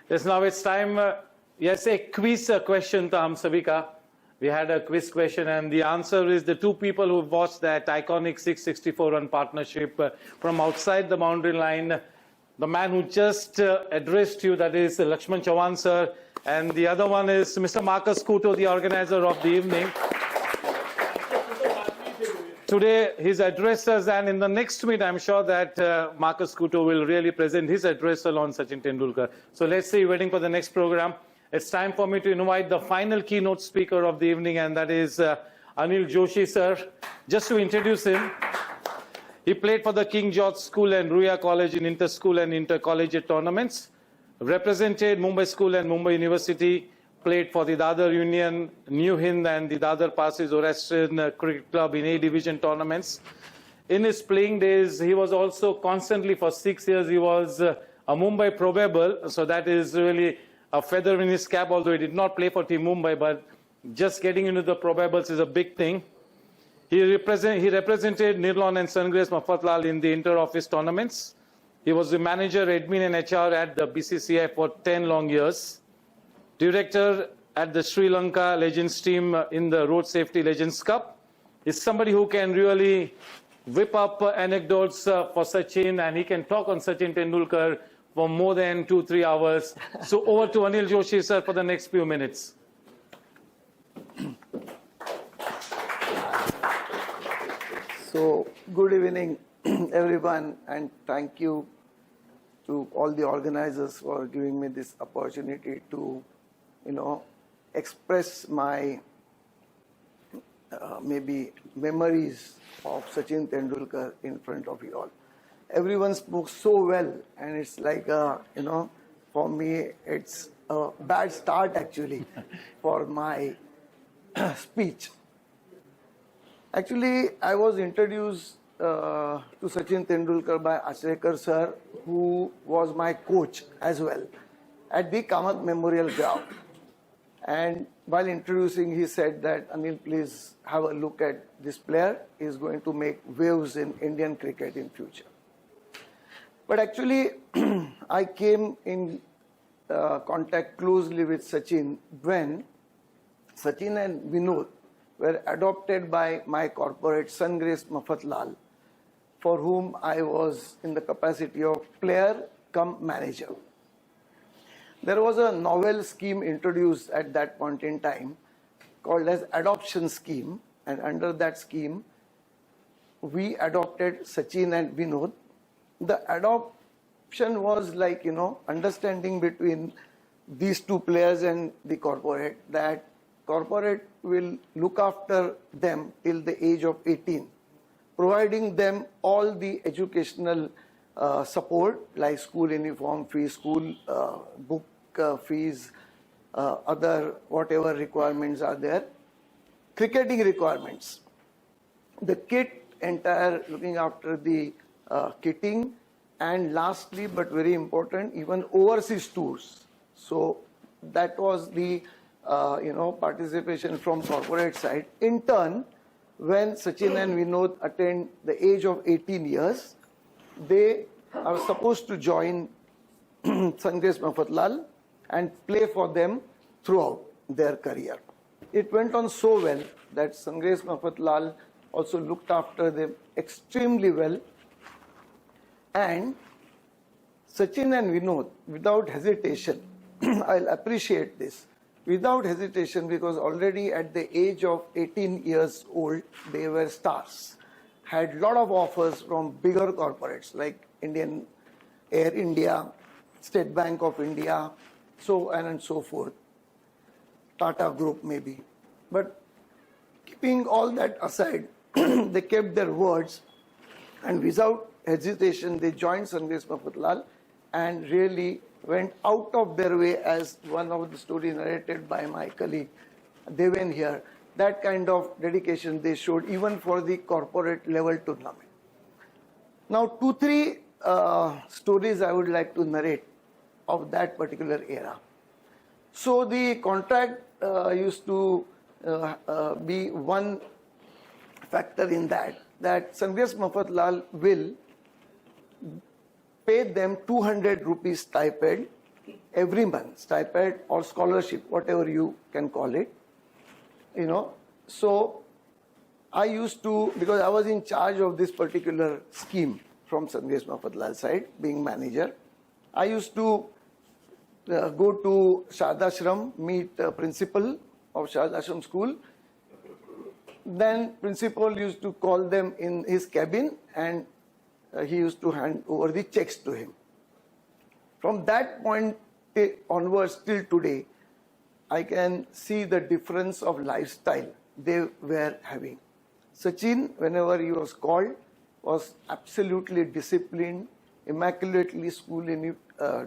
Yes, now it's time. Yes, a quiz question to hum sabhi ka. We had a quiz question, and the answer is the two people who watched that iconic 664-run partnership from outside the boundary line. The man who just addressed you, that is Laxman Chavan sir, and the other one is Mr. Marcus Couto, the organizer of the evening. Today, he's addressed us, and in the next meet, I'm sure that Marcus Couto will really present his address on Sachin Tendulkar. So let's see, waiting for the next program. It's time for me to invite the final keynote speaker of the evening, and that is Anil Joshi, sir. Just to introduce him, he played for the King George School and Rucha College in inter-school and inter-collegiate tournaments, represented Mumbai School and Mumbai University, played for the Dadar Union, New Hind and the Dadar Parsee Zoroastrian Cricket Club in A Division tournaments. In his playing days, he was also constantly, for 6 years, he was a Mumbai probable. So that is really a feather in his cap, although he did not play for Team Mumbai, but just getting into the probables is a big thing. He represented Nirlon and Sungrace Mafatlal in the inter-office tournaments. He was the manager, admin and HR at the BCCI for 10 long years. Director at the Sri Lanka Legends team in the Road Safety Legends Cup. Is somebody who can really whip up anecdotes for Sachin, and he can talk on Sachin Tendulkar for more than 2-3 hours. So over to Anil Joshi, sir, for the next few minutes. So good evening, everyone, and thank you to all the organizers for giving me this opportunity to express my maybe memories of Sachin Tendulkar in front of you all. Everyone spoke so well, and it's like, for me, it's a bad start actually for my speech. Actually, I was introduced to Sachin Tendulkar by Achrekar sir, who was my coach as well, at the Kamath Memorial Ground. And while introducing, he said that, Anil, please have a look at this player. He is going to make waves in Indian cricket in future. But actually, I came in contact closely with Sachin when Sachin and Vinod were adopted by my corporate Sungrace Mafatlal, for whom I was in the capacity of player cum manager. There was a novel scheme introduced at that point in time called as adoption scheme, and under that scheme, we adopted Sachin and Vinod. The adoption was like, understanding between these two players and the corporate, that corporate will look after them till the age of 18, providing them all the educational support like school uniform fees, school book fees, other whatever requirements are there, cricketing requirements, the kit, entire looking after the kitting, and lastly but very important, even overseas tours. So that was the participation from corporate side. In turn, when Sachin and Vinod attained the age of 18 years, they are supposed to join Sungrace Mafatlal and play for them throughout their career. It went on so well that Sungrace Mafatlal also looked after them extremely well, and Sachin and Vinod, without hesitation, I'll appreciate this, without hesitation, because already at the age of 18 years old, they were stars, had lot of offers from bigger corporates like Indian Air India, State Bank of India, so on and so forth, Tata Group maybe. But keeping all that aside, they kept their words, and without hesitation, they joined Sungrace Mafatlal and really went out of their way, as one of the stories narrated by my colleague Devendra here. That kind of dedication they showed even for the corporate level tournament. Now, 2-3 stories I would like to narrate of that particular era. So the contract used to be one factor in that Sungrace Mafatlal will pay them 200 rupees stipend every month, stipend or scholarship, whatever you can call it. So I used to, because I was in charge of this particular scheme from Sandesh Mafatlal's side, being manager, I used to go to Shardashram, meet principal of Shardashram school. Then principal used to call them in his cabin, and he used to hand over the checks to him. From that point onwards till today, I can see the difference of lifestyle they were having. Sachin, whenever he was called, was absolutely disciplined, immaculately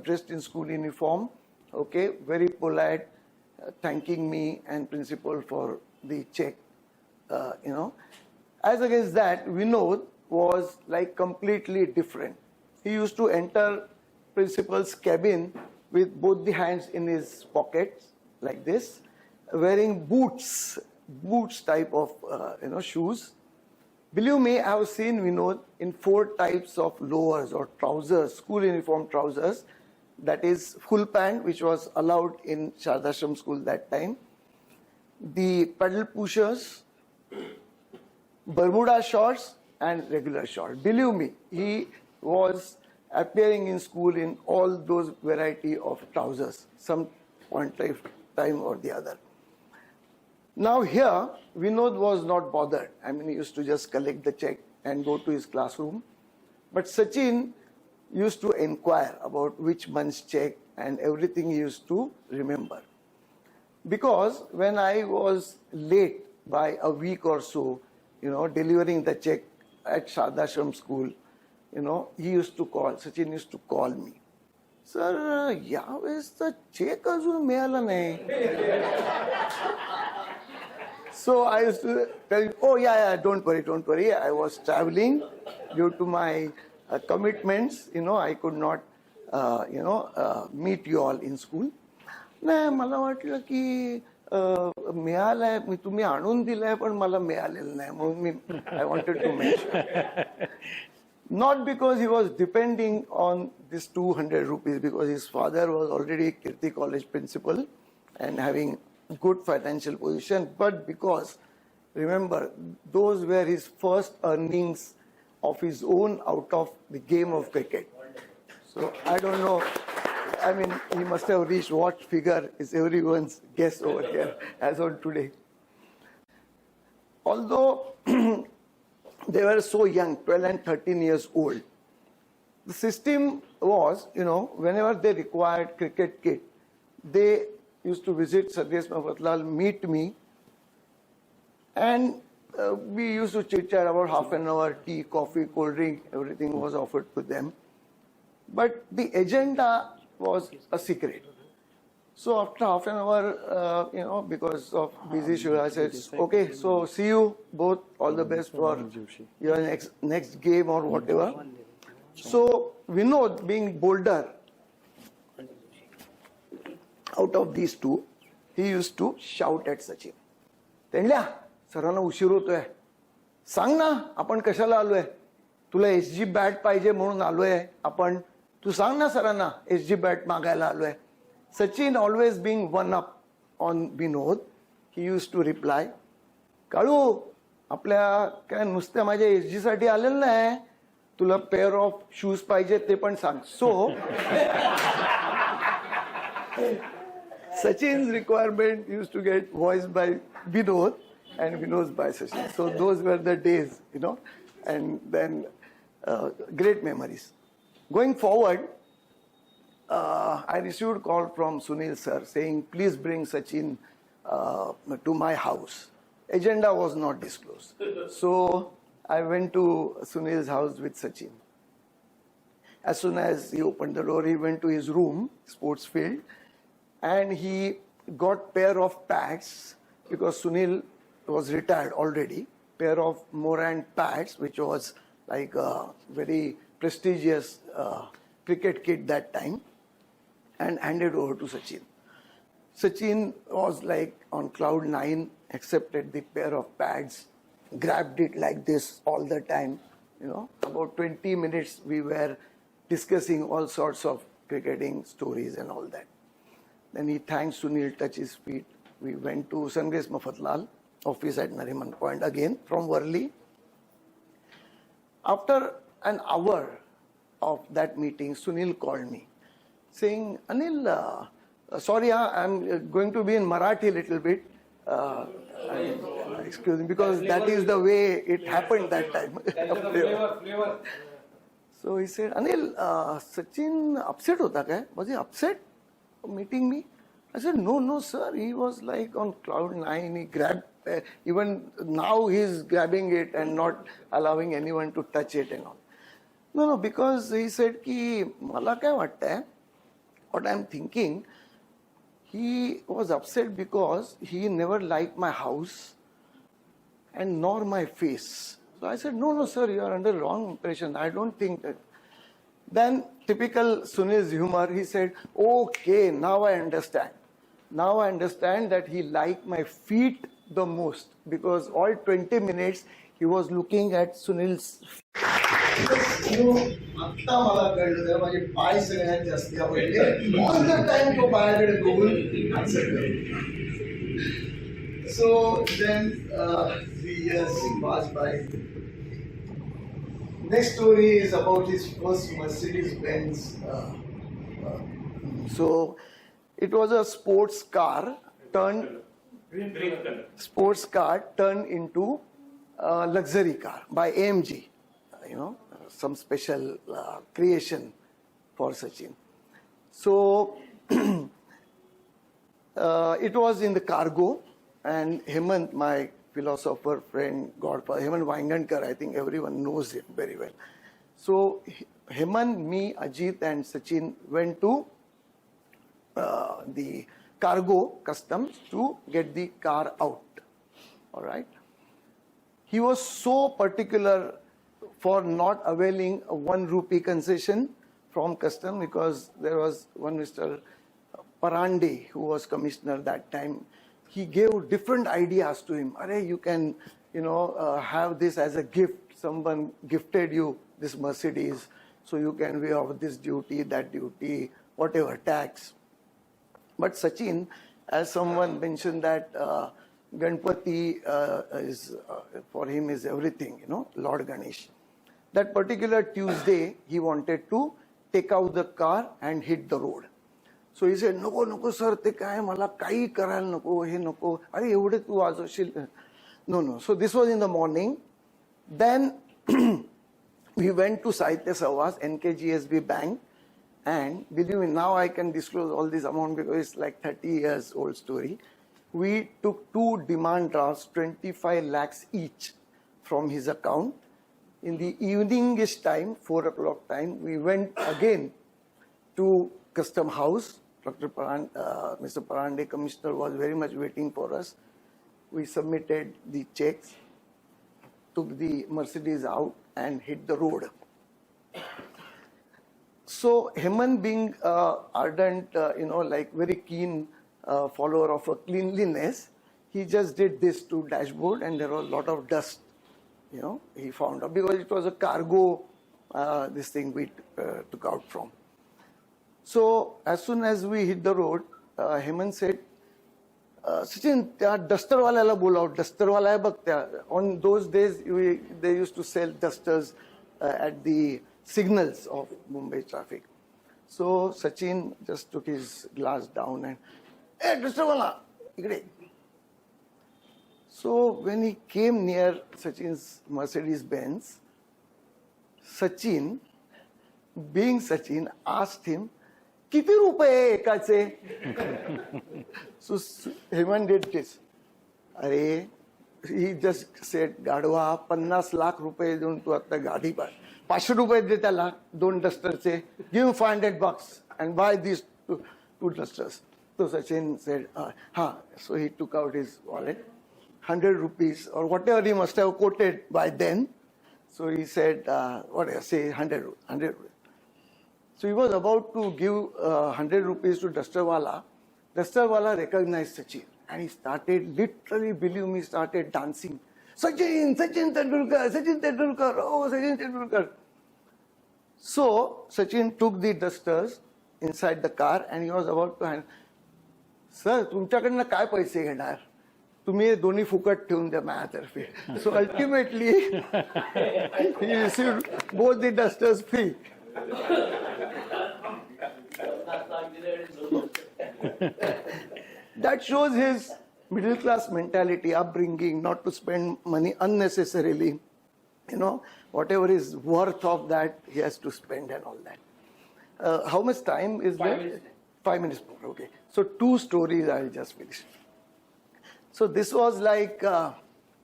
dressed in school uniform, okay, very polite, thanking me and principal for the check, As against that, Vinod was like completely different. He used to enter principal's cabin with both the hands in his pockets, like this, wearing boots type of, shoes. Believe me, I have seen Vinod in 4 types of lowers or trousers, school uniform trousers. That is full pant, which was allowed in Shardashram school that time. The pedal pushers, Bermuda shorts, and regular shorts. Believe me, he was appearing in school in all those variety of trousers, some point of time or the other. Now here, Vinod was not bothered. I mean, he used to just collect the check and go to his classroom. But Sachin used to inquire about which month's check, and everything he used to remember. Because when I was late by a week or so, delivering the check at Shardashram school, he used to call, Sachin used to call me. Sir, yaवेळेस the check अजून मिळाला नाही. So I used to tell him, oh yeah, don't worry. I was traveling due to my commitments. I could not, meet you all in school. नाही मला वाटलं की मिळालंय, मी तुम्ही आणून दिलंय पण मला मिळालेलं नाही, म्हणून मी I wanted to mention. Not because he was depending on this 200 rupees, because his father was already Kirti College principal and having good financial position, but because, remember, those were his first earnings of his own out of the game of cricket. So I don't know, I mean, he must have reached what figure is everyone's guess over here as on today. Although they were so young, 12 and 13 years old, the system was, whenever they required cricket kit, they used to visit Sandesh Mafatlal, meet me, and we used to chit-chat about half an hour, tea, coffee, cold drink, everything was offered to them. But the agenda was a secret. So after half an hour, because of busy schedule, I said, okay, so see you both, all the best for your next game or whatever. So Vinod, being bolder, out of these two, he used to shout at Sachin. Tendlya, सरांना उशीर होतोय. सांग ना, आपण कशाला आलोय? तुला SG bat पाहिजे म्हणून आलोय आपण. तू सांग ना सरांना, एसजी बॅट मागायला आलोय. Sachin, always being one up on Vinod, he used to reply, काळू, आपल्या काय नुसत्या माझ्या एसजी साठी आलेलं नाही. तुला पेअर ऑफ शूज पाहिजे ते पण सांग. So Sachin's requirement used to get voiced by Vinod and Vinod's by Sachin. So those were the days, and then great memories. Going forward, I received a call from Sunil sir saying, please bring Sachin to my house. Agenda was not disclosed. So I went to Sunil's house with Sachin. As soon as he opened the door, he went to his room, sports field, and he got pair of pads, because Sunil was retired already, pair of Morant pads, which was like a very prestigious cricket kit that time, and handed over to Sachin. Sachin was like on cloud 9, accepted the pair of pads, grabbed it like this all the time. About 20 minutes we were discussing all sorts of cricketing stories and all that. Then he thanked Sunil, touched his feet. We went to Sungrace Mafatlal office at Nariman Point again from Worli. After an hour of that meeting, Sunil called me saying, Anil, sorry, I'm going to be in Marathi a little bit. Excuse me, because that is the way it happened that time. Flavor. So he said, Anil, Sachin upset hota kya? Was he upset meeting me? I said, no, sir. He was like on cloud nine. He grabbed, even now he's grabbing it and not allowing anyone to touch it and all. No, because he said, ki, mala kya vatta hai? What I'm thinking, he was upset because he never liked my house and nor my face. So I said, no, sir, you are under wrong impression. I don't think that. Then, typical Sunil's humor, he said, okay, now I understand. Now I understand that he liked my feet the most because all 20 minutes he was looking at Sunil's feet. All the time to पायाकडे बघून answer करतो. So then 3 years passed by. Next story is about his first Mercedes-Benz. So it was a sports car turned into a luxury car by AMG. Some special creation for Sachin. So it was in the cargo, and Hemant, my philosopher friend, godfather, Hemant Vaingankar, I think everyone knows him very well. So Hemant, me, Ajit and Sachin went to the cargo customs to get the car out. All right. He was so particular for not availing a 1 rupee concession from custom because there was one Mr. Parande who was commissioner that time. He gave different ideas to him. Arey, you can, have this as a gift. Someone gifted you this Mercedes, so you can waive off this duty, that duty, whatever, tax. But Sachin, as someone mentioned that Ganpati for him is everything, Lord Ganesh. That particular Tuesday, he wanted to take out the car and hit the road. So he said, नको sir, ते काय मला काही करायला नको, हे नको. अरे एवढे तू वाजवशील. No. So this was in the morning. Then we went to Sahitya Savas, NKGSB Bank, and believe me, now I can disclose all this amount because it's like 30 years old story. We took 2 demand drafts, 25 lakhs each from his account. In the evening-ish time, 4 o'clock time, we went again to Custom House. Mr. Parande, Commissioner, was very much waiting for us. We submitted the checks, took the Mercedes out and hit the road. So Hemant being ardent, very keen follower of a cleanliness, he just did this to dashboard and there was a lot of dust. He found out because it was a cargo, this thing we took out from. So as soon as we hit the road, Hemant said, Sachin, duster wala bola, duster wala hai bak. On those days, they used to sell dusters at the signals of Mumbai traffic. So Sachin just took his glass down and, hey, duster wala, ikde. So when he came near Sachin's Mercedes-Benz, Sachin, being Sachin, asked him, किती रुपये एकाचे? So Hemant did this. अरे, he just said, गाढवा 50 lakh रुपये देऊन तू आता गाडी पाड. 500 रुपये दे त्याला 2 डस्टरचे. Give him $500 and buy these 2 dusters. So Sachin said, So he took out his wallet, 100 rupees or whatever he must have quoted by then. So he said, 100 rupees. So he was about to give 100 rupees to Dusterwala. Dusterwala recognized Sachin and he started, literally, believe me, started dancing. Sachin Tendulkar, oh, Sachin Tendulkar. So Sachin took the dusters inside the car and he was about to hand, sir, तुमच्याकडनं काय पैसे घेणार? तुम्ही दोन्ही फुकट ठेवून द्या माझ्यातर्फे. So ultimately he received both the dusters free. That shows his middle class mentality, upbringing, not to spend money unnecessarily. You know, whatever is worth of that, he has to spend and all that. How much time is there? 5 minutes. 5 minutes more, okay. So 2 stories I'll just finish. So this was like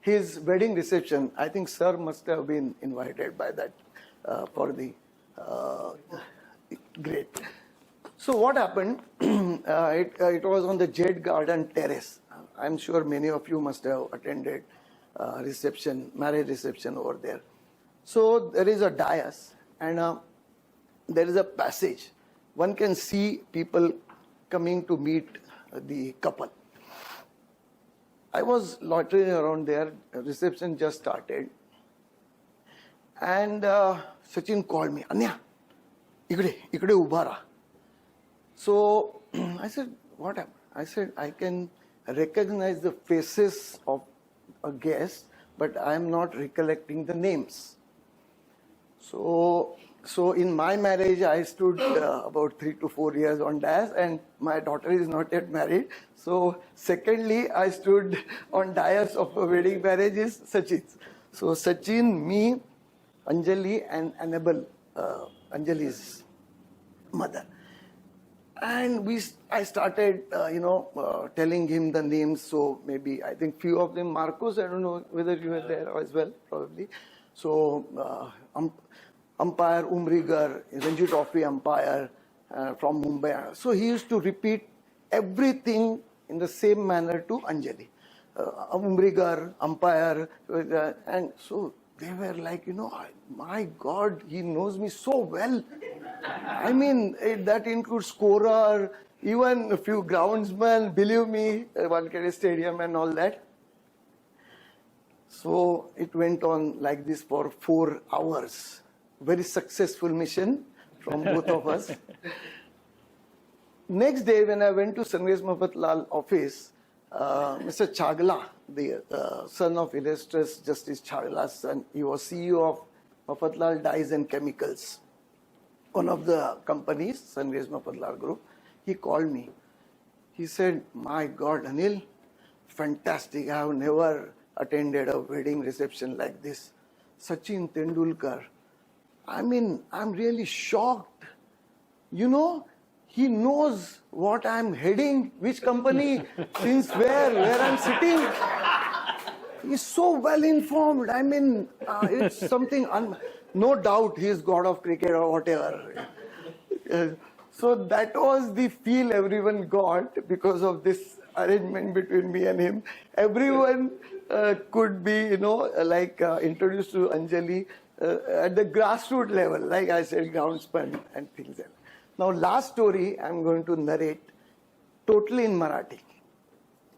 his wedding reception. I think sir must have been invited by that for the great. So what happened, it was on the Jade Garden Terrace. I'm sure many of you must have attended marriage reception over there. So there is a dais and there is a passage. One can see people coming to meet the couple. I was loitering around there, reception just started. And Sachin called me, Anya, ikde ubha raha. So I said, what happened? I said, I can recognize the faces of a guest, but I am not recollecting the names. So in my marriage, I stood about 3 to 4 years on dais, and my daughter is not yet married. So secondly, I stood on dais of a wedding marriage is Sachin's. So Sachin, me, Anjali, and Annabelle, Anjali's mother. And I started, telling him the names. So maybe, I think few of them, Marcos, I don't know whether you were there as well, probably. So umpire Umrigar, Ranji Trophy umpire from Mumbai. So he used to repeat everything in the same manner to Anjali. Umrigar, umpire, and so they were like, my God, he knows me so well. I mean, that includes scorer, even a few groundsmen, believe me, Wankhede Stadium and all that. So it went on like this for 4 hours. Very successful mission from both of us. Next day, when I went to Sanghes Mafatlal's office, Mr. Chagla, the son of illustrious Justice Chagla's son, he was CEO of Mafatlal Dyes and Chemicals, one of the companies, Sanghes Mafatlal Group. He called me. He said, my God, Anil, fantastic. I have never attended a wedding reception like this. Sachin Tendulkar. I mean, I'm really shocked. He knows what I'm heading, which company, since where I'm sitting. He's so well informed. I mean, it's something, no doubt he's God of cricket or whatever. So that was the feel everyone got because of this arrangement between me and him. Everyone could be, introduced to Anjali at the grassroots level, like I said, groundsman and things like that. Now, last story I'm going to narrate totally in Marathi.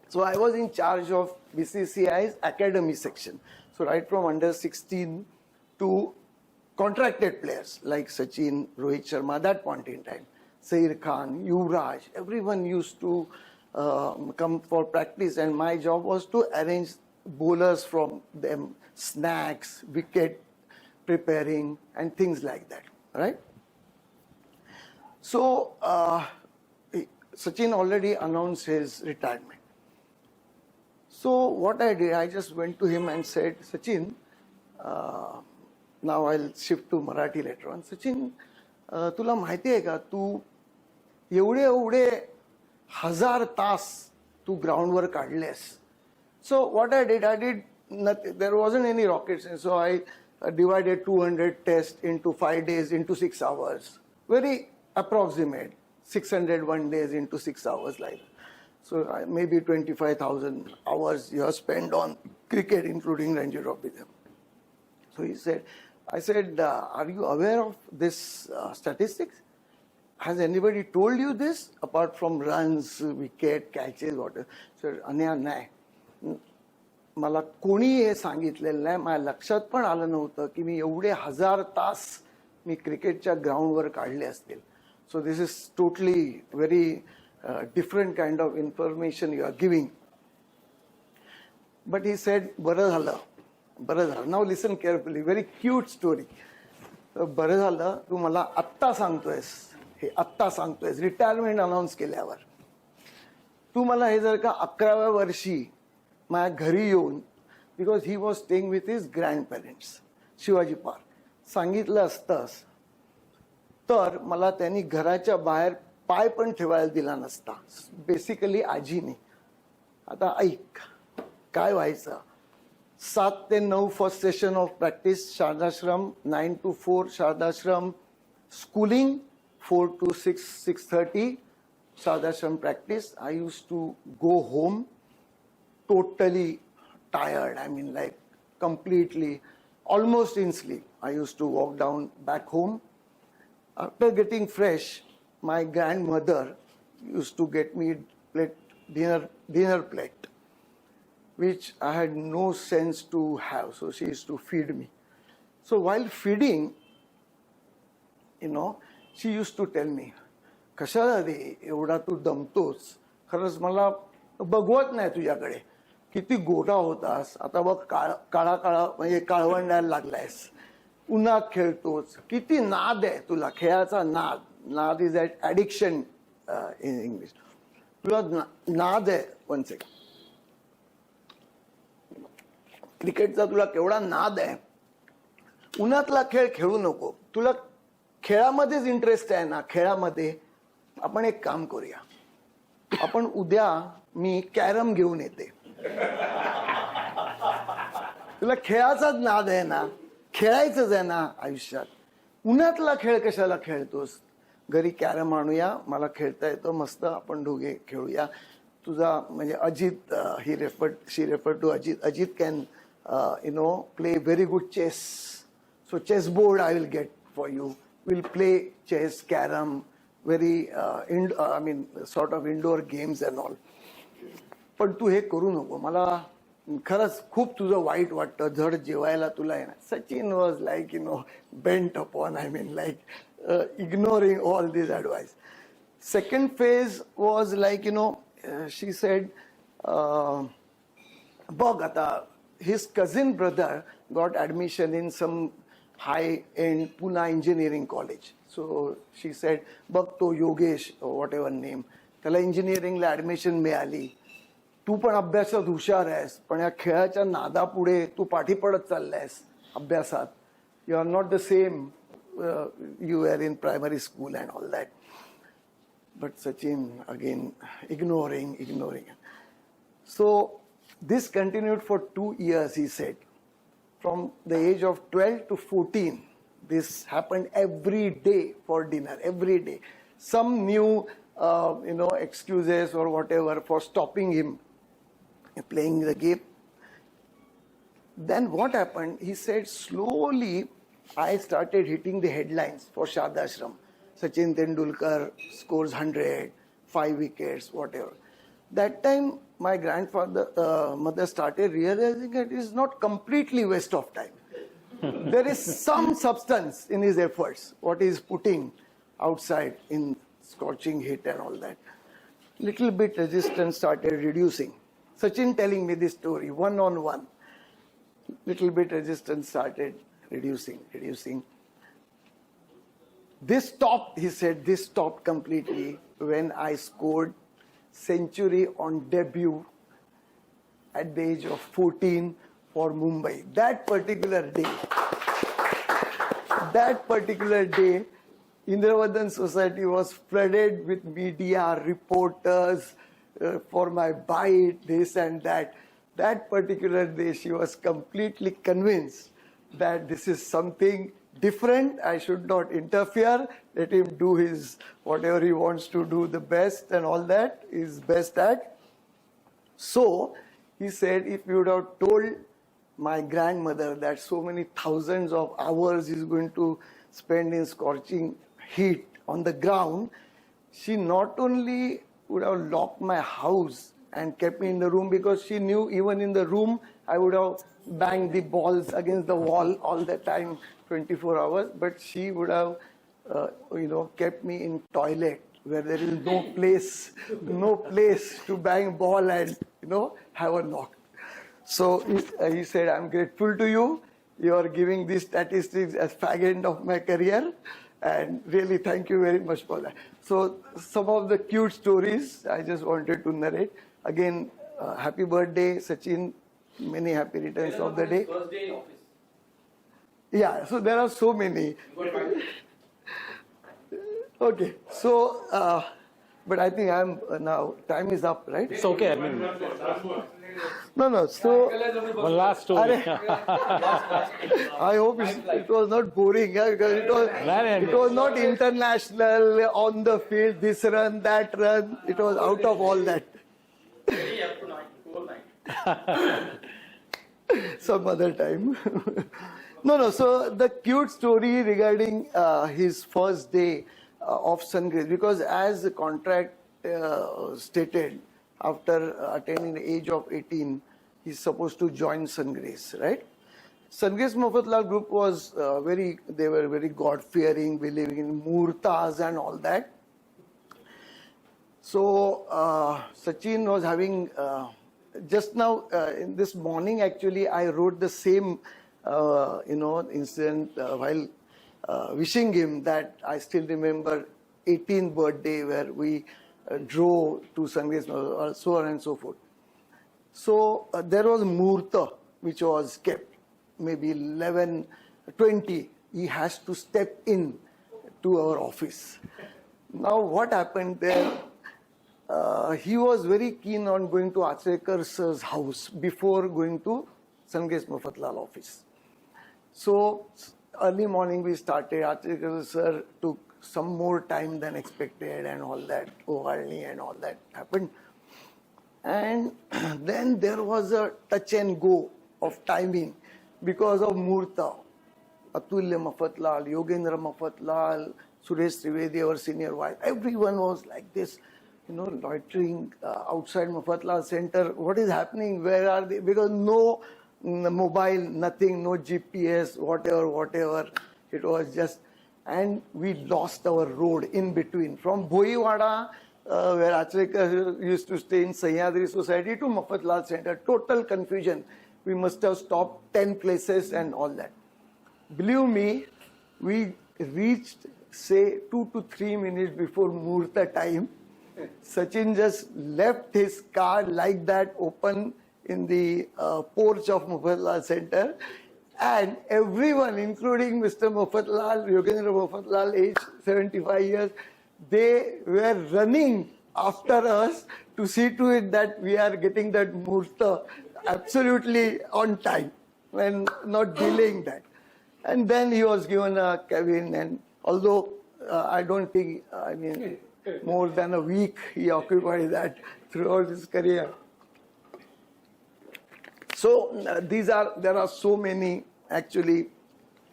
So I was in charge of BCCI's academy section. So right from under 16 to contracted players like Sachin, Rohit Sharma, that point in time, Sair Khan, Yuvraj, everyone used to come for practice, and my job was to arrange bowlers from them, snacks, wicket preparing, and things like that, right? So Sachin already announced his retirement. So what I did, I just went to him and said, Sachin, now I'll shift to Marathi later on. Sachin, तुला माहिती आहे का तू एवढे 1000 तास तू ग्राउंडवर काढलेस. So what I did nothing. There wasn't any rocket science. So I divided 200 tests into 5 days into 6 hours. Very approximate. 601 days into 6 hours like that. So maybe 25,000 hours you have spent on cricket, including Ranji Trophy. So he said, I said, are you aware of this statistics? Has anybody told you this apart from runs, wicket, catches, whatever? So Anya, nahi. मला कोणी हे सांगितलेलं नाही. माझ्या लक्षात पण आलं नव्हतं की मी एवढे 1000 तास मी क्रिकेटच्या ग्राउंडवर काढले असतील. So this is totally very different kind of information you are giving. But he said, "बरं झालं, बरं झालं." Now listen carefully, very cute story. बरं झालं तू मला आत्ता सांगतोयस, हे आत्ता सांगतोयस रिटायरमेंट अनाऊन्स केल्यावर. तू मला हे जर का 11व्या वर्षी माझ्या घरी येऊन, because he was staying with his grand parents Shivaji park, सांगितलं असतंस तर मला त्यांनी घराच्या बाहेर पाय पण ठेवायला दिला नसता. बेसिकली आजीने. आता ऐक काय व्हायचं. 7 ते 9 first session of practice Shardashram, 9 to 4 Shardashram schooling, 4 to 6:30 Shardashram practice. I used to go home totally tired. I mean, like completely, almost in sleep. I used to walk down back home. After getting fresh, my grandmother used to get me dinner plate, which I had no sense to have. So she used to feed me. So while feeding, she used to tell me, "कशाला रे एवढा तू दमतोस, खरंच मला बघवत नाही तुझ्याकडे. किती गोरा होतास, आता बघ काळा काळा म्हणजे काळवंडायला लागलायस. उन्हात खेळतोस, किती नाद आहे तुला, खेळाचा नाद." नाद इज ॲडिक्शन इन इंग्लिश. तुला नाद आहे. One second. क्रिकेटचा तुला केवढा नाद आहे. उन्हातला खेळ खेळू नको. तुला खेळामध्येच इंटरेस्ट आहे ना. खेळामध्ये आपण एक काम करूया. आपण उद्या मी कॅरम घेऊन येते. तुला खेळाचाच नाद आहे ना, खेळायचंच आहे ना आयुष्यात. उन्हातला खेळ कशाला खेळतोस. घरी कॅरम आणूया, मला खेळता येतं मस्त, आपण दोघे खेळूया. तुझा म्हणजे Ajit, she refer to Ajit. Ajit can play very good chess. So chess board I will get for you. We'll play chess, carom, very sort of indoor games and all. पण तू हे करू नको. मला खरंच खूप तुझं वाईट वाटतं. धड जेवायला तुला येणार. Sachin was like bent upon, ignoring all this advice. Second phase was like, she said, बघ आता, his cousin brother got admission in some high-end Pune engineering college. So she said, "बघ तो योगेश, whatever name, त्याला इंजिनिअरिंगला ऍडमिशन मिळाली. तू पण अभ्यासात हुशार आहेस, पण या खेळाच्या नादापुढे तू पाठी पडत चाललायस अभ्यासात. You are not the same you are in primary school and all that." But Sachin again ignoring. So this continued for 2 years, he said. From the age of 12 to 14, this happened every day for dinner, every day. Some new, excuses or whatever for stopping him playing the game. Then what happened, he said, slowly I started hitting the headlines for Shardashram. Sachin Tendulkar scores 100, 5 wickets, whatever. That time, my mother started realizing that it is not completely waste of time. There is some substance in his efforts, what he is putting outside in scorching heat and all that. Little bit resistance started reducing. Sachin telling me this story, one-on-one. Little bit resistance started reducing. This stopped, he said, this stopped completely when I scored century on debut at the age of 14 for Mumbai. That particular day, Indravardhan Society was flooded with media, reporters for my bite, this and that. That particular day, she was completely convinced that this is something different. I should not interfere. Let him do his whatever he wants to do, the best and all that is best at. So he said, if you would have told my grandmother that so many thousands of hours is going to spend in scorching heat on the ground, she not only would have locked my house and kept me in the room, because she knew even in the room I would have banged the balls against the wall all the time, 24 hours, but she would have kept me in toilet where there is no place to bang ball and, have a knock. So he said, I'm grateful to you. You are giving these statistics as fag end of my career. And really, thank you very much for that. So some of the cute stories I just wanted to narrate. Again, happy birthday, Sachin. Many happy returns of the day. First day in office. Yeah, so there are so many. Okay, so, but I think I'm now, time is up, right? It's okay. I mean, No, so one last story. I hope it was not boring, because it was not international, on the field, this run, that run. It was out of all that. Very up to night, whole night. Some other time. No, so the cute story regarding his first day of Sun Grace, because as the contract stated, after attaining the age of 18, he's supposed to join Sun Grace, right? Sun Grace Mafatlal group was they were very God-fearing, believing in Murtas and all that. So Sachin was having, just now in this morning actually, I wrote the same, incident while wishing him that I still remember 18th birthday where we drove to Sun Grace, so on and so forth. So there was Murta which was kept, maybe 11:20. He has to step in to our office. Now what happened there? He was very keen on going to Achrekar sir's house before going to Sun Grace Mafatlal office. So early morning we started. Achrekar sir took some more time than expected and all that. Ovalni and all that happened. And then there was a touch and go of timing because of Murta. Atulya Mafatlal, Yogendra Mafatlal, Suresh Trivedi, our senior wife. Everyone was like this, loitering outside Mafatlal center. What is happening? Where are they? Because no mobile, nothing, no GPS, whatever. It was just, and we lost our road in between. From Bhoiwada, where Achrekar used to stay in Sahyadri Society, to Mafatlal Center. Total confusion. We must have stopped 10 places and all that. Believe me, we reached, say, 2 to 3 minutes before Murta time. Sachin just left his car like that, open in the porch of Mafatlal Center. And everyone, including Mr. Mafatlal, Yogendra Mafatlal, aged 75 years, they were running after us to see to it that we are getting that Murta absolutely on time and not delaying that. And then he was given a cabin, and although I don't think, more than a week he occupied that throughout his career. So there are so many actually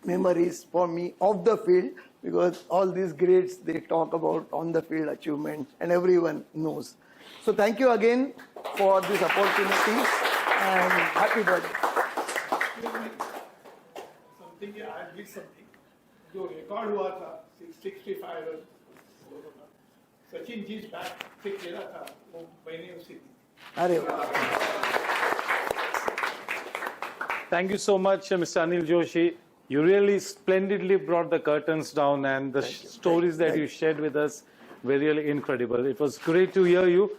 memories for me of the field, because all these greats they talk about on the field achievements and everyone knows. So thank you again for this opportunity and happy birthday. Something I did something. जो record हुआ था 665 सचिन जिस bat से खेला था वो मैंने उसे दी. अरे वाह. Thank you so much, Mr. Anil Joshi. You really splendidly brought the curtains down, and the stories that you shared with us were really incredible. It was great to hear you.